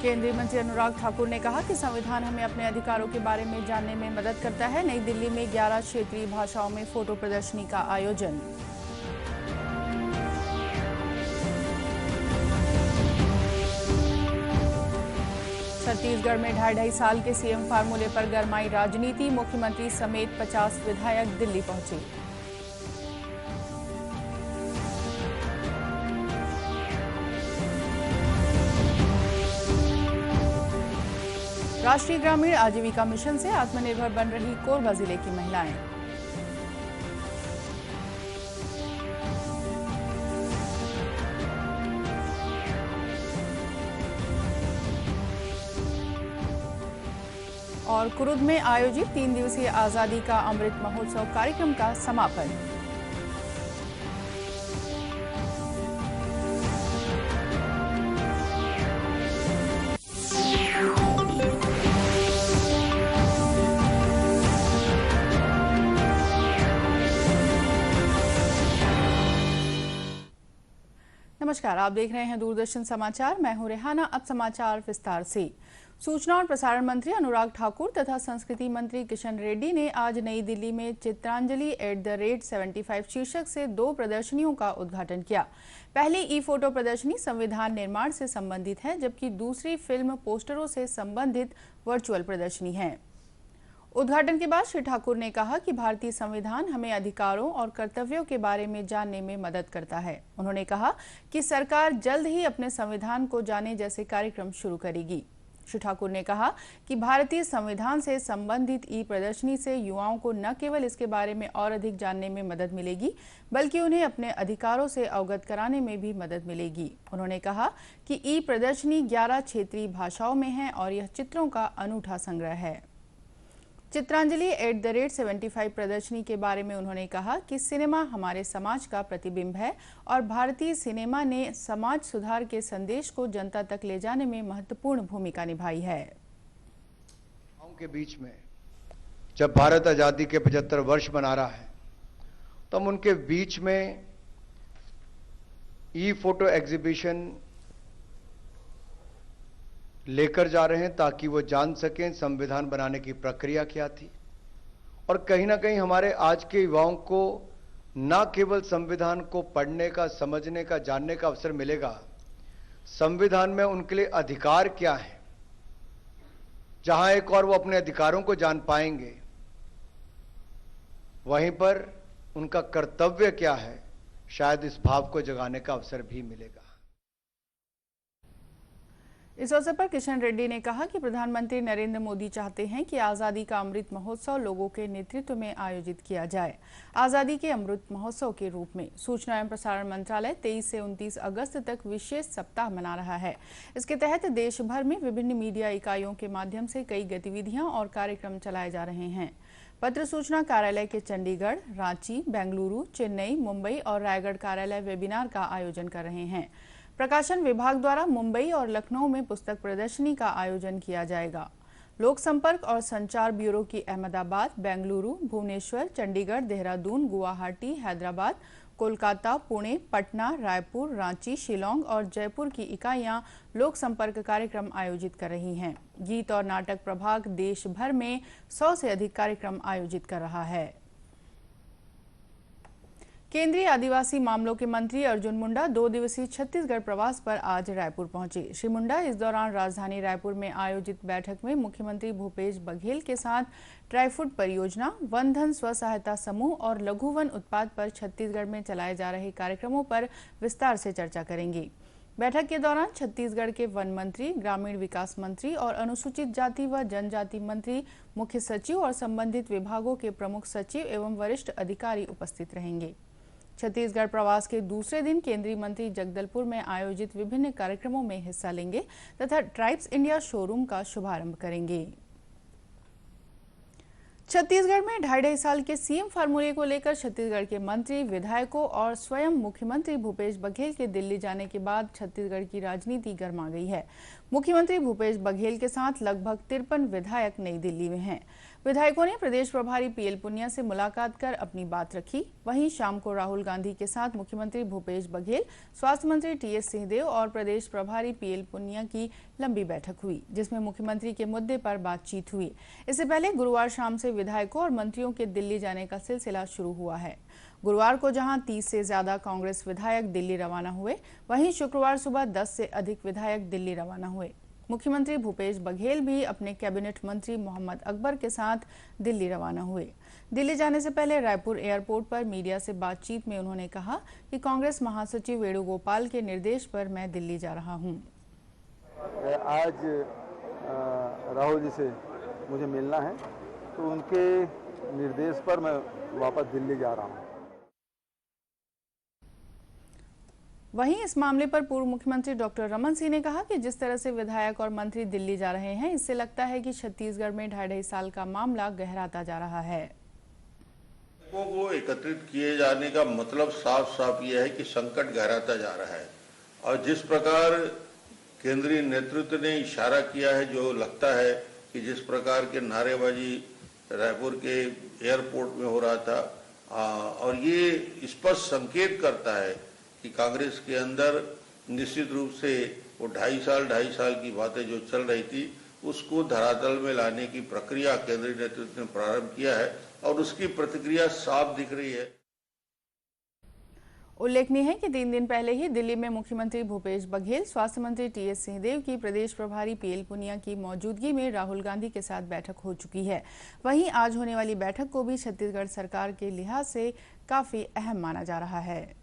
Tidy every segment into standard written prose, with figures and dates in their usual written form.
केंद्रीय मंत्री अनुराग ठाकुर ने कहा कि संविधान हमें अपने अधिकारों के बारे में जानने में मदद करता है। नई दिल्ली में 11 क्षेत्रीय भाषाओं में फोटो प्रदर्शनी का आयोजन। छत्तीसगढ़ में 2.5 साल के सीएम फार्मूले पर गरमाई राजनीति। मुख्यमंत्री समेत 50 विधायक दिल्ली पहुंचे। राष्ट्रीय ग्रामीण आजीविका मिशन से आत्मनिर्भर बन रही कोरबा जिले की महिलाएं। और कुरुद में आयोजित 3 दिवसीय आजादी का अमृत महोत्सव कार्यक्रम का समापन। नमस्कार, आप देख रहे हैं दूरदर्शन समाचार। मैं हूं रेहाना। अब समाचार विस्तार से। सूचना और प्रसारण मंत्री अनुराग ठाकुर तथा संस्कृति मंत्री किशन रेड्डी ने आज नई दिल्ली में चित्रांजलि @75 शीर्षक से 2 प्रदर्शनियों का उद्घाटन किया। पहली ई फोटो प्रदर्शनी संविधान निर्माण से संबंधित है, जबकि दूसरी फिल्म पोस्टरों से संबंधित वर्चुअल प्रदर्शनी है। उद्घाटन के बाद श्री ठाकुर ने कहा कि भारतीय संविधान हमें अधिकारों और कर्तव्यों के बारे में जानने में मदद करता है। उन्होंने कहा कि सरकार जल्द ही अपने संविधान को जाने जैसे कार्यक्रम शुरू करेगी। श्री ठाकुर ने कहा कि भारतीय संविधान से संबंधित ई प्रदर्शनी से युवाओं को न केवल इसके बारे में और अधिक जानने में मदद मिलेगी, बल्कि उन्हें अपने अधिकारों से अवगत कराने में भी मदद मिलेगी। उन्होंने कहा कि ई प्रदर्शनी 11 क्षेत्रीय भाषाओं में है और यह चित्रों का अनूठा संग्रह है। चित्रांजलि @75 प्रदर्शनी के बारे में उन्होंने कहा कि सिनेमा हमारे समाज का प्रतिबिंब है और भारतीय सिनेमा ने समाज सुधार के संदेश को जनता तक ले जाने में महत्वपूर्ण भूमिका निभाई है। के बीच में जब भारत आजादी के 75 वर्ष मना रहा है, तो हम उनके बीच में ई फोटो एग्जीबिशन लेकर जा रहे हैं ताकि वो जान सकें संविधान बनाने की प्रक्रिया क्या थी। और कहीं ना कहीं हमारे आज के युवाओं को न केवल संविधान को पढ़ने का, समझने का, जानने का अवसर मिलेगा, संविधान में उनके लिए अधिकार क्या है, जहां एक और वो अपने अधिकारों को जान पाएंगे, वहीं पर उनका कर्तव्य क्या है, शायद इस भाव को जगाने का अवसर भी मिलेगा। इस अवसर पर किशन रेड्डी ने कहा कि प्रधानमंत्री नरेंद्र मोदी चाहते हैं कि आजादी का अमृत महोत्सव लोगों के नेतृत्व में आयोजित किया जाए। आजादी के अमृत महोत्सव के रूप में सूचना एवं प्रसारण मंत्रालय 23 से 29 अगस्त तक विशेष सप्ताह मना रहा है। इसके तहत देश भर में विभिन्न मीडिया इकाइयों के माध्यम से कई गतिविधियां और कार्यक्रम चलाए जा रहे हैं। पत्र सूचना कार्यालय के चंडीगढ़, रांची, बेंगलुरु, चेन्नई, मुंबई और रायगढ़ कार्यालय वेबिनार का आयोजन कर रहे हैं। प्रकाशन विभाग द्वारा मुंबई और लखनऊ में पुस्तक प्रदर्शनी का आयोजन किया जाएगा। लोक संपर्क और संचार ब्यूरो की अहमदाबाद, बेंगलुरु, भुवनेश्वर, चंडीगढ़, देहरादून, गुवाहाटी, हैदराबाद, कोलकाता, पुणे, पटना, रायपुर, रांची, शिलोंग और जयपुर की इकाइयां लोक संपर्क कार्यक्रम आयोजित कर रही हैं। गीत और नाटक प्रभाग देश भर में 100 से अधिक कार्यक्रम आयोजित कर रहा है। केंद्रीय आदिवासी मामलों के मंत्री अर्जुन मुंडा 2 दिवसीय छत्तीसगढ़ प्रवास पर आज रायपुर पहुंचे। श्री मुंडा इस दौरान राजधानी रायपुर में आयोजित बैठक में मुख्यमंत्री भूपेश बघेल के साथ ट्राईफूड परियोजना, वन धन स्व सहायता समूह और लघु वन उत्पाद पर छत्तीसगढ़ में चलाए जा रहे कार्यक्रमों पर विस्तार से चर्चा करेंगे। बैठक के दौरान छत्तीसगढ़ के वन मंत्री, ग्रामीण विकास मंत्री और अनुसूचित जाति व जनजाति मंत्री, मुख्य सचिव और संबंधित विभागों के प्रमुख सचिव एवं वरिष्ठ अधिकारी उपस्थित रहेंगे। छत्तीसगढ़ प्रवास के दूसरे दिन केंद्रीय मंत्री जगदलपुर में आयोजित विभिन्न कार्यक्रमों में हिस्सा लेंगे तथा ट्राइब्स इंडिया शोरूम का शुभारंभ करेंगे। छत्तीसगढ़ में 2.5 साल के सीएम फार्मूले को लेकर छत्तीसगढ़ के मंत्री, विधायकों और स्वयं मुख्यमंत्री भूपेश बघेल के दिल्ली जाने के बाद छत्तीसगढ़ की राजनीति गर्मा गई है। मुख्यमंत्री भूपेश बघेल के साथ लगभग 53 विधायक नई दिल्ली में हैं। विधायकों ने प्रदेश प्रभारी पीएल पुनिया से मुलाकात कर अपनी बात रखी। वहीं शाम को राहुल गांधी के साथ मुख्यमंत्री भूपेश बघेल, स्वास्थ्य मंत्री टीएस सिंहदेव और प्रदेश प्रभारी पीएल पुनिया की लंबी बैठक हुई, जिसमें मुख्यमंत्री के मुद्दे पर बातचीत हुई। इससे पहले गुरुवार शाम से विधायकों और मंत्रियों के दिल्ली जाने का सिलसिला शुरू हुआ है। गुरुवार को जहां 30 से ज्यादा कांग्रेस विधायक दिल्ली रवाना हुए, वहीं शुक्रवार सुबह 10 से अधिक विधायक दिल्ली रवाना हुए। मुख्यमंत्री भूपेश बघेल भी अपने कैबिनेट मंत्री मोहम्मद अकबर के साथ दिल्ली रवाना हुए। दिल्ली जाने से पहले रायपुर एयरपोर्ट पर मीडिया से बातचीत में उन्होंने कहा कि कांग्रेस महासचिव वेणुगोपाल के निर्देश पर मैं दिल्ली जा रहा हूं। आज राहुल जी से मुझे मिलना है, तो उनके निर्देश पर मैं वापस दिल्ली जा रहा हूं। वहीं इस मामले पर पूर्व मुख्यमंत्री डॉक्टर रमन सिंह ने कहा कि जिस तरह से विधायक और मंत्री दिल्ली जा रहे हैं, इससे लगता है कि छत्तीसगढ़ में 2.5 साल का मामला गहराता जा रहा है। को एकत्रित किए जाने का मतलब साफ साफ यह है कि संकट गहराता जा रहा है और जिस प्रकार केंद्रीय नेतृत्व ने इशारा किया है, जो लगता है कि जिस प्रकार के नारेबाजी रायपुर के एयरपोर्ट में हो रहा था, और ये स्पष्ट संकेत करता है कि कांग्रेस के अंदर निश्चित रूप से वो 2.5 साल की बातें जो चल रही थी, उसको धरातल में लाने की प्रक्रिया केंद्रीय नेतृत्व ने प्रारंभ किया है और उसकी प्रतिक्रिया साफ दिख रही है। उल्लेखनीय है कि 3 दिन पहले ही दिल्ली में मुख्यमंत्री भूपेश बघेल, स्वास्थ्य मंत्री टीएस सिंहदेव की प्रदेश प्रभारी पीएल पुनिया की मौजूदगी में राहुल गांधी के साथ बैठक हो चुकी है। वहीं आज होने वाली बैठक को भी छत्तीसगढ़ सरकार के लिहाज से काफी अहम माना जा रहा है।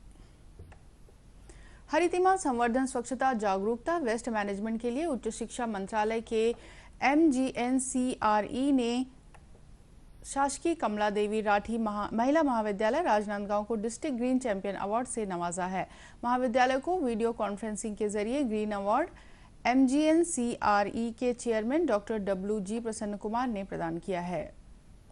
हरितिमा संवर्धन स्वच्छता जागरूकता वेस्ट मैनेजमेंट के लिए उच्च शिक्षा मंत्रालय के MGNCRE ने शासकीय कमला देवी राठी महिला महाविद्यालय राजनांदगांव को डिस्ट्रिक्ट ग्रीन चैंपियन अवार्ड से नवाजा है। महाविद्यालय को वीडियो कॉन्फ्रेंसिंग के जरिए ग्रीन अवार्ड MGNCRE के चेयरमैन डॉक्टर WG प्रसन्न कुमार ने प्रदान किया है।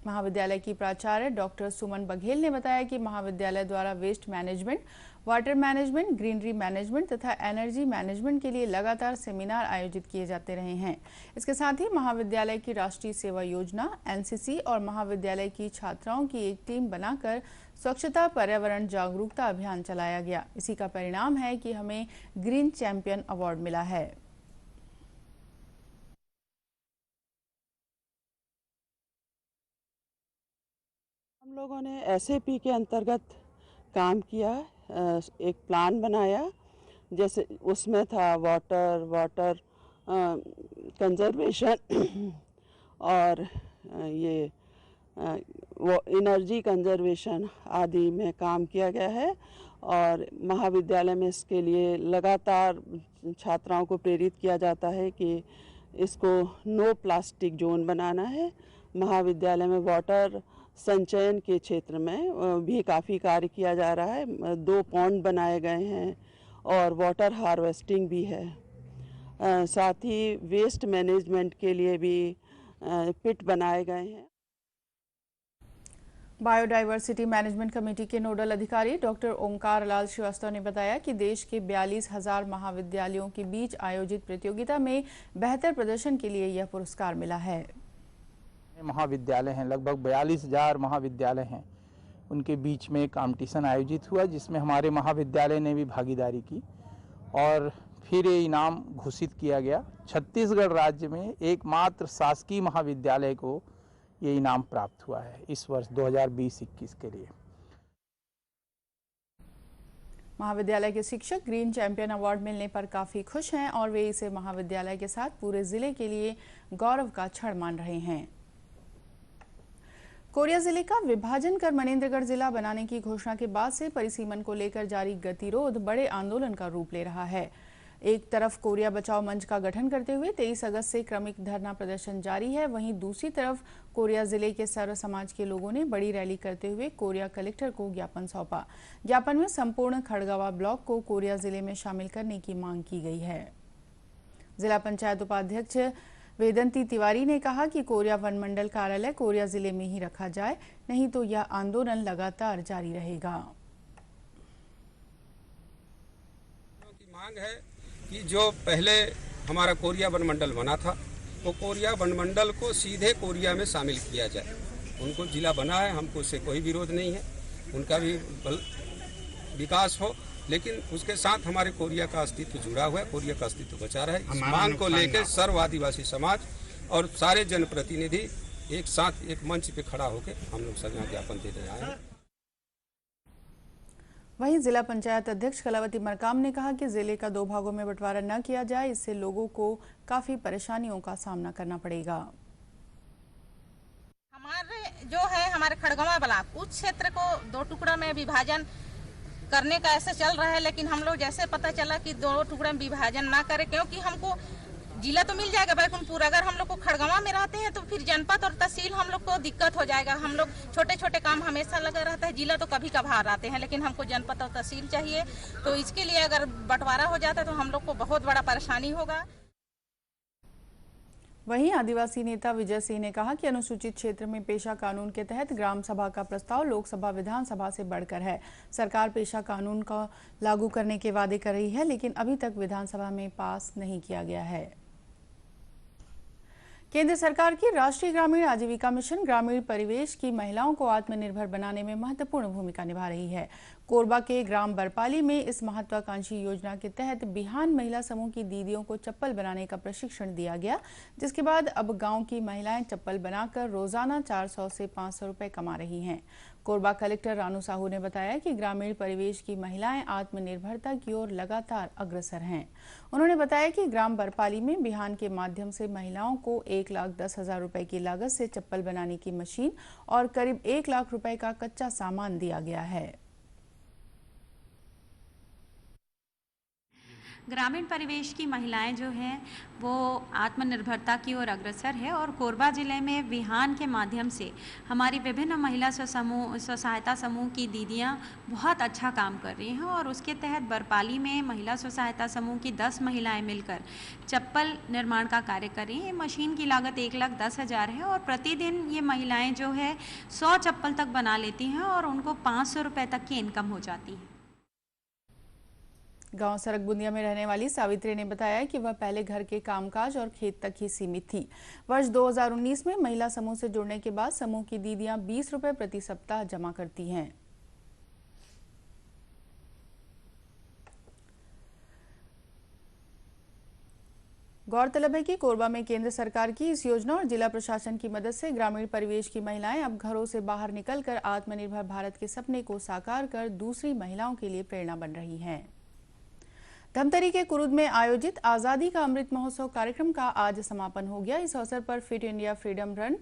महाविद्यालय की प्राचार्य डॉक्टर सुमन बघेल ने बताया कि महाविद्यालय द्वारा waste management, water management, greenery management तथा एनर्जी मैनेजमेंट के लिए लगातार सेमिनार आयोजित किए जाते रहे हैं। इसके साथ ही महाविद्यालय की राष्ट्रीय सेवा योजना NCC और महाविद्यालय की छात्राओं की एक टीम बनाकर स्वच्छता पर्यावरण जागरूकता अभियान चलाया गया। इसी का परिणाम है कि हमें ग्रीन चैंपियन अवार्ड मिला है। हम लोगों ने SAP के अंतर्गत काम किया, एक प्लान बनाया, जैसे उसमें था वाटर कंजर्वेशन और ये वो एनर्जी कंजर्वेशन आदि में काम किया गया है। और महाविद्यालय में इसके लिए लगातार छात्राओं को प्रेरित किया जाता है कि इसको नो प्लास्टिक जोन बनाना है। महाविद्यालय में वाटर संचयन के क्षेत्र में भी काफ़ी कार्य किया जा रहा है। 2 पॉन्ड बनाए गए हैं और वाटर हार्वेस्टिंग भी है। साथ ही वेस्ट मैनेजमेंट के लिए भी पिट बनाए गए हैं। बायोडाइवर्सिटी मैनेजमेंट कमेटी के नोडल अधिकारी डॉक्टर ओमकार लाल श्रीवास्तव ने बताया कि देश के 42,000 महाविद्यालयों के बीच आयोजित प्रतियोगिता में बेहतर प्रदर्शन के लिए यह पुरस्कार मिला है। महाविद्यालय हैं, लगभग 42,000 महाविद्यालय हैं, उनके बीच में कंपटीशन आयोजित हुआ जिसमें हमारे महाविद्यालय ने भी भागीदारी की और फिर ये इनाम घोषित किया गया। छत्तीसगढ़ राज्य में एकमात्र शासकीय महाविद्यालय को ये इनाम प्राप्त हुआ है इस वर्ष 2020-21 के लिए। महाविद्यालय के शिक्षक ग्रीन चैंपियन अवार्ड मिलने पर काफी खुश हैं और वे इसे महाविद्यालय के साथ पूरे जिले के लिए गौरव का क्षण मान रहे हैं। कोरिया जिले का विभाजन कर मनेंद्रगढ़ जिला बनाने की घोषणा के बाद से परिसीमन को लेकर जारी गतिरोध बड़े आंदोलन का रूप ले रहा है। एक तरफ कोरिया बचाओ मंच का गठन करते हुए 23 अगस्त से क्रमिक धरना प्रदर्शन जारी है, वहीं दूसरी तरफ कोरिया जिले के सर्व समाज के लोगों ने बड़ी रैली करते हुए कोरिया कलेक्टर को ज्ञापन सौंपा। ज्ञापन में संपूर्ण खड़गवा ब्लॉक को कोरिया जिले में शामिल करने की मांग की गई है। जिला पंचायत उपाध्यक्ष वेदंती तिवारी ने कहा कि कोरिया वन मंडल कार्यालय कोरिया जिले में ही रखा जाए, नहीं तो यह आंदोलन लगातार जारी रहेगा। मांग है कि जो पहले हमारा कोरिया वन मंडल बना था तो कोरिया वनमंडल को सीधे कोरिया में शामिल किया जाए। उनको जिला बना है, हमको उससे कोई विरोध नहीं है, उनका भी विकास हो, लेकिन उसके साथ हमारे कोरिया का अस्तित्व जुड़ा हुआ है, कोरिया का अस्तित्व बचा रहे। इस मांग को लेकर सर्व आदिवासी समाज और सारे जनप्रतिनिधि एक साथ एक मंच पे खड़ा होकर हम लोग संज्ञा ज्ञापन देने आए हैं। वहीं जिला पंचायत अध्यक्ष कलावती मरकाम ने कहा कि जिले का 2 भागों में बंटवारा न किया जाए, इससे लोगों को काफी परेशानियों का सामना करना पड़ेगा। हमारे जो है हमारे खड़गवां ब्लॉक उस क्षेत्र को 2 टुकड़ा में विभाजन करने का ऐसे चल रहा है, लेकिन हम लोग जैसे पता चला कि 2 टुकड़े में विभाजन ना करें, क्योंकि हमको जिला तो मिल जाएगा बैकुंठपुर, अगर हम लोग को खड़गवां में रहते हैं तो फिर जनपद और तहसील हम लोग को दिक्कत हो जाएगा। हम लोग छोटे छोटे काम हमेशा लगा रहता है, जिला तो कभी कभार आते हैं, लेकिन हमको जनपद और तहसील चाहिए। तो इसके लिए अगर बंटवारा हो जाता है तो हम लोग को बहुत बड़ा परेशानी होगा। वहीं आदिवासी नेता विजय सिंह ने कहा कि अनुसूचित क्षेत्र में पेशा कानून के तहत ग्राम सभा का प्रस्ताव लोकसभा विधानसभा से बढ़कर है। सरकार पेशा कानून का लागू करने के वादे कर रही है, लेकिन अभी तक विधानसभा में पास नहीं किया गया है। केंद्र सरकार की राष्ट्रीय ग्रामीण आजीविका मिशन ग्रामीण परिवेश की महिलाओं को आत्मनिर्भर बनाने में महत्वपूर्ण भूमिका निभा रही है। कोरबा के ग्राम बरपाली में इस महत्वाकांक्षी योजना के तहत बिहान महिला समूह की दीदियों को चप्पल बनाने का प्रशिक्षण दिया गया, जिसके बाद अब गांव की महिलाएं चप्पल बनाकर रोजाना 400 से 500 रुपए कमा रही हैं। कोरबा कलेक्टर रानू साहू ने बताया कि ग्रामीण परिवेश की महिलाएं आत्मनिर्भरता की ओर लगातार अग्रसर हैं। उन्होंने बताया कि ग्राम बरपाली में बिहान के माध्यम से महिलाओं को 1,10,000 रुपए की लागत से चप्पल बनाने की मशीन और करीब 1 लाख रुपए का कच्चा सामान दिया गया है। ग्रामीण परिवेश की महिलाएं जो हैं वो आत्मनिर्भरता की ओर अग्रसर है और कोरबा जिले में बिहान के माध्यम से हमारी विभिन्न महिला स्व सहायता समूह की दीदियां बहुत अच्छा काम कर रही हैं और उसके तहत बरपाली में महिला स्व सहायता समूह की 10 महिलाएं मिलकर चप्पल निर्माण का कार्य कर रही हैं। मशीन की लागत 1,10,000 है और प्रतिदिन ये महिलाएं जो है 100 चप्पल तक बना लेती हैं और उनको 500 रुपये तक की इनकम हो जाती है। गांव सरक बुंदिया में रहने वाली सावित्री ने बताया कि वह पहले घर के कामकाज और खेत तक ही सीमित थी। वर्ष 2019 में महिला समूह से जुड़ने के बाद समूह की दीदियां 20 रुपए प्रति सप्ताह जमा करती हैं। गौरतलब है कि कोरबा में केंद्र सरकार की इस योजना और जिला प्रशासन की मदद से ग्रामीण परिवेश की महिलाएं अब घरों से बाहर निकलकर आत्मनिर्भर भारत के सपने को साकार कर दूसरी महिलाओं के लिए प्रेरणा बन रही हैं। धमतरी के कुरुद में आयोजित आजादी का अमृत महोत्सव कार्यक्रम का आज समापन हो गया। इस अवसर पर फिट इंडिया फ्रीडम रन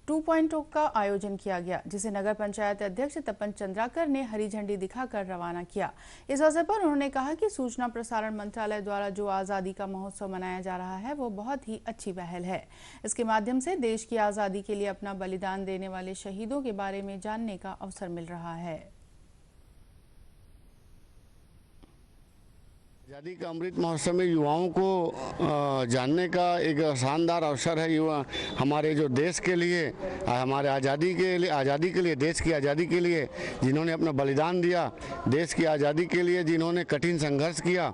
2.0 का आयोजन किया गया, जिसे नगर पंचायत अध्यक्ष तपन चंद्राकर ने हरी झंडी दिखाकर रवाना किया। इस अवसर पर उन्होंने कहा कि सूचना प्रसारण मंत्रालय द्वारा जो आजादी का महोत्सव मनाया जा रहा है वो बहुत ही अच्छी पहल है। इसके माध्यम से देश की आजादी के लिए अपना बलिदान देने वाले शहीदों के बारे में जानने का अवसर मिल रहा है। आज़ादी का अमृत महोत्सव में युवाओं को जानने का एक शानदार अवसर है। युवा हमारे जो देश के लिए, हमारे आज़ादी के लिए देश की आज़ादी के लिए जिन्होंने अपना बलिदान दिया, देश की आज़ादी के लिए जिन्होंने कठिन संघर्ष किया,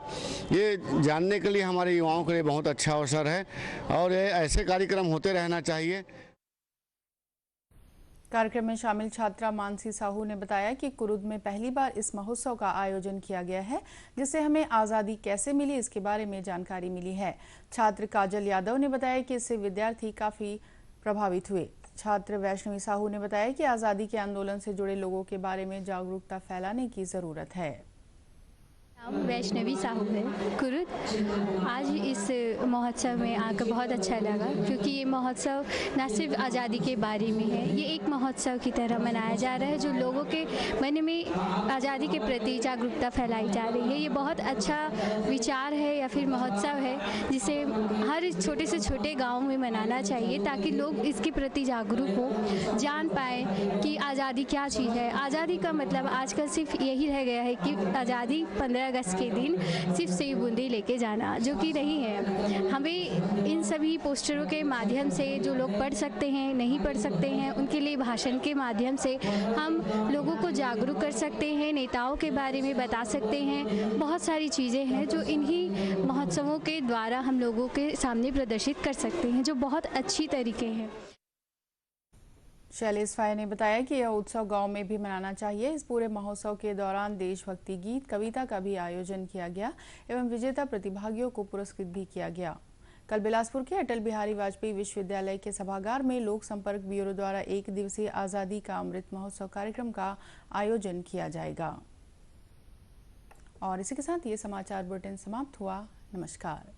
ये जानने के लिए हमारे युवाओं के लिए बहुत अच्छा अवसर है और ऐसे कार्यक्रम होते रहना चाहिए। कार्यक्रम में शामिल छात्रा मानसी साहू ने बताया कि कुरुद में पहली बार इस महोत्सव का आयोजन किया गया है, जिससे हमें आज़ादी कैसे मिली इसके बारे में जानकारी मिली है। छात्र काजल यादव ने बताया कि इससे विद्यार्थी काफी प्रभावित हुए। छात्र वैष्णवी साहू ने बताया कि आज़ादी के आंदोलन से जुड़े लोगों के बारे में जागरूकता फैलाने की ज़रूरत है। वैष्णवी साहू है कुरुद। आज इस महोत्सव में आकर बहुत अच्छा लगा, क्योंकि ये महोत्सव न सिर्फ आज़ादी के बारे में है, ये एक महोत्सव की तरह मनाया जा रहा है जो लोगों के मन में आज़ादी के प्रति जागरूकता फैलाई जा रही है। ये बहुत अच्छा विचार है या फिर महोत्सव है जिसे हर छोटे से छोटे गाँव में मनाना चाहिए, ताकि लोग इसके प्रति जागरूक हो, जान पाए कि आज़ादी क्या चीज़ है। आज़ादी का मतलब आजकल सिर्फ यही रह गया है कि आज़ादी 15 अगस्त के दिन सिर्फ सेब बूंदी लेके जाना, जो कि नहीं है। हमें इन सभी पोस्टरों के माध्यम से जो लोग पढ़ सकते हैं, नहीं पढ़ सकते हैं, उनके लिए भाषण के माध्यम से हम लोगों को जागरूक कर सकते हैं, नेताओं के बारे में बता सकते हैं। बहुत सारी चीज़ें हैं जो इन्हीं महोत्सवों के द्वारा हम लोगों के सामने प्रदर्शित कर सकते हैं, जो बहुत अच्छी तरीके हैं। शैलेश फाये ने बताया कि यह उत्सव गांव में भी मनाना चाहिए। इस पूरे महोत्सव के दौरान देशभक्ति गीत, कविता का भी आयोजन किया गया एवं विजेता प्रतिभागियों को पुरस्कृत भी किया गया। कल बिलासपुर के अटल बिहारी वाजपेयी विश्वविद्यालय के सभागार में लोक संपर्क ब्यूरो द्वारा 1 दिवसीय आज़ादी का अमृत महोत्सव कार्यक्रम का आयोजन किया जाएगा। और इसी के साथ ये समाचार बुलेटिन समाप्त हुआ। नमस्कार।